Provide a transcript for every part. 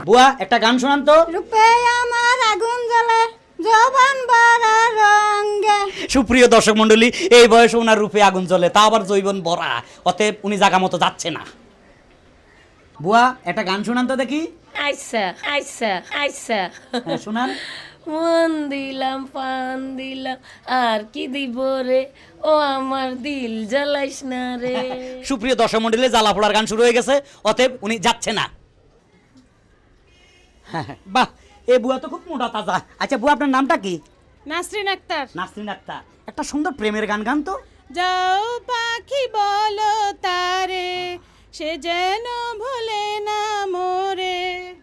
বুয়া একটা গান শোনান তো। রূপে আমার আগুন জ্বলে জবান ভরা রঙে। সুপ্রিয় দর্শক মণ্ডলী, এই বয়সে ওনার রূপে আগুন জ্বলে, তা আবার জৈবন ভরা, অতএব উনি জায়গা মতো যাচ্ছে না। বুয়া একটা গান শোনান তো দেখি। আচ্ছা আচ্ছা আচ্ছা, হ্যাঁ, শোনান। মন দিলাম পান দিলাম আর কি দিব রে, ও আমার দিল জ্বালাইস না রে। সুপ্রিয় দর্শক মণ্ডলী, জ্বালা পোড়ার গান শুরু হয়ে গেছে, অতএব উনি যাচ্ছে না। হ্যাঁ, বাহ, এই বুয়া তো খুব মোটা তাজা। আচ্ছা বুয়া, আপনার নামটা কি? নাসরিন আক্তার। নাসরিন আক্তার, একটা সুন্দর প্রেমের গান গান তো। যাও পাখি বলো তারে, সে যেন ভুলে না মোরে।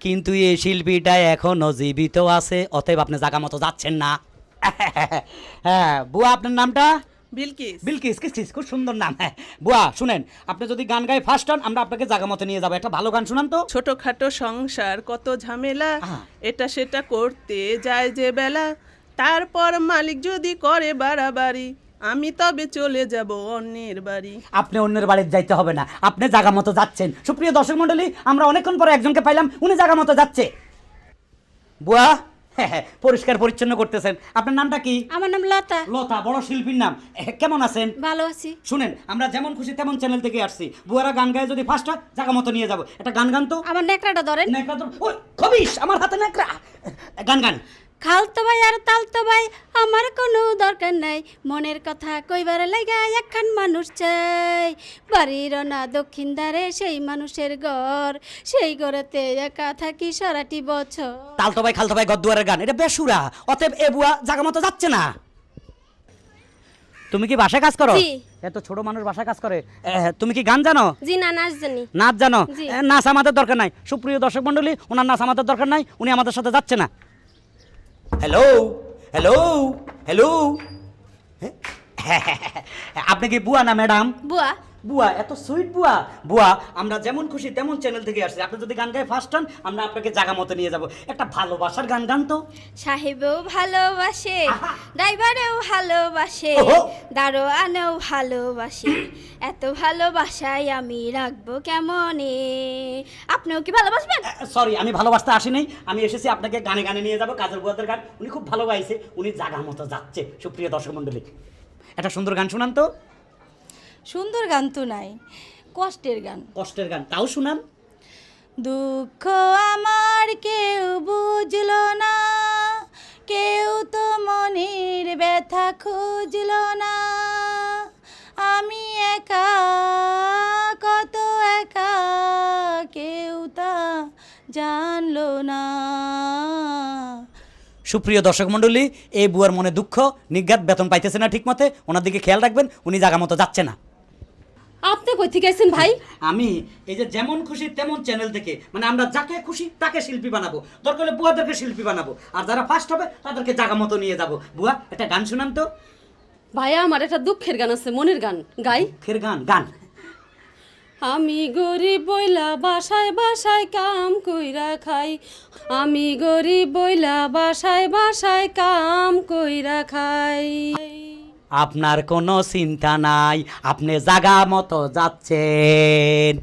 কিন্তু এই শিল্পীটা এখনো জীবিত আছে, অতএব আপনি জায়গা মতো যাচ্ছেন না। হ্যাঁ বুয়া, আপনার নামটা? বিলকিস। বিলকিস, কিস কিস, খুব সুন্দর নাম। হ্যাঁ বুয়া শুনেন, আপনি যদি গান গায়ে ফার্স্ট হন, আমরা আপনাকে জায়গা মতো নিয়ে যাবো। একটা ভালো গান শুনান তো। ছোটখাটো সংসার কত ঝামেলা, আহা। এটা সেটা করতে যায় যে বেলা, তারপর মালিক যদি করে বাড়াবাড়ি, আমি তবে চলে যাব অন্যের বাড়ি। আপনি অন্যের বাড়িতে যাইতে হবে না, আপনি জায়গা মতো যাচ্ছেন। সুপ্রিয় দর্শক মণ্ডলী, আমরা অনেকক্ষণ পরে একজনকে পাইলাম, উনি জায়গা মতো যাচ্ছে। বুয়া, হ্যাঁ, পরিষ্কার পরিচ্ছন্ন করতেছেন। আপনার নামটা কি? আমার নাম লতা। লতা, বড় শিল্পীর নাম। কেমন আছেন? ভালো আছি। শুনেন, আমরা যেমন খুশি তেমন চ্যানেল থেকে আসছি। বুয়ারা গান গায়ে যদি ফার্স্ট হয়, জায়গা মতো নিয়ে যাবো। একটা গান গান তো। আমার নেকড়াটা ধরেন। নেকড়া তো, ওই খবিস, আমার হাতে নেকড়া। গান গান। খালতো ভাই আর তালতো ভাই আমার কোনো দরকার নাই, মনের কথা কইবার লাগা একখান মানুষ চাই। বাড়ির না দক্ষিণ ধারে সেই মানুষের ঘর, সেই ঘরেতে একা থাকি সারাটি বছর। তালতো ভাই খালতো ভাই গদ্দুয়ারের গান, এটা বেসুরা, অতএব এ বুয়া জায়গা মতো যাচ্ছে না। তুমি কি বাসায় কাজ করো? জি। এত ছোট মানুষ বাসায় কাজ করে। তুমি কি গান জানো? জি না, নাচ জানি। নাচ জানো? জি। নাচ আমাদের দরকার নাই। সুপ্রিয় দর্শক মণ্ডলী, ওনার নাচ আমাদের দরকার নাই, উনি আমাদের সাথে যাচ্ছে না। হ্যালো হ্যালো হ্যালো, আপনি কি বুয়া না ম্যাডাম? বুয়া। বুয়া, এত সুইট বুয়া। বুয়া, আমরা যেমন খুশি তেমন চ্যানেল থেকে আসছি। আপনি যদি গান গায়ে ফার্স্ট হন, আমরা আপনাকে জায়গা মতো নিয়ে যাব। একটা ভালোবাসার গান গান তো। সাহেবেও ভালোবাসে, আহা। ড্রাইভারেও ভালোবাসে, ওহো। দারোয়ানেও ভালোবাসে, এত ভালোবাসায় আমি রাখবো কেমনে। আপনিও কি ভালোবাসবেন? সরি, আমি ভালোবাসতে আসি নাই, আমি এসেছি আপনাকে গানে গানে নিয়ে যাব। কাজের বুয়াদের গান, উনি খুব ভালো গাইছে, উনি জায়গা মতো যাচ্ছে। সুপ্রিয় দর্শক মণ্ডলী, একটা সুন্দর গান শুনান তো। সুন্দর গান তো নাই, কষ্টের গান। কষ্টের গান, তাও শুনান। দুঃখ আমার কেউ বুঝলো না, কেউ তো মনের ব্যথা খুঁজলো না, আমি একা, কত একা, কেউ তা জানলো না। সুপ্রিয় দর্শক মণ্ডলী, এই বুয়ার মনে দুঃখ, নিজ্ঞাত বেতন পাইতেছে না ঠিক মতে, ওনার দিকে খেয়াল রাখবেন, উনি জায়গা মতো যাচ্ছে না। আপনি কই থেকে আছেন ভাই? আমি এই যে যেমন খুশি তেমন চ্যানেল থেকে, মানে আমরা যাকে খুশি তাকে শিল্পী বানাবো, দরকার হলে বুয়াদেরকে শিল্পী বানাবো, আর যারা ফার্স্ট হবে তাদেরকে জায়গা মতো নিয়ে যাব। বুয়া, একটা গান শুনান তো। ভাইয়া, আমার একটা দুঃখের গান আছে, মনের গান গাই। ফের গান গান। আমি গরিব বইলা বাসায় বাসায় কাম কইরা খাই, আমি গরিব বইলা বাসায় বাসায় কাম কইরা খাই। আপনার কোনো চিন্তা নাই, আপনি জায়গা মতো যাচ্ছেন।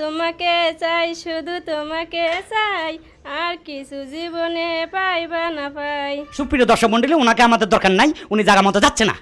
তোমাকে চাই, শুধু তোমাকে চাই, আর কিছু জীবনে পাইবা না পাই। সুপ্রিয় দর্শক মণ্ডলী, ওনাকে আমাদের দরকার নাই, উনি জায়গা মতো যাচ্ছে না।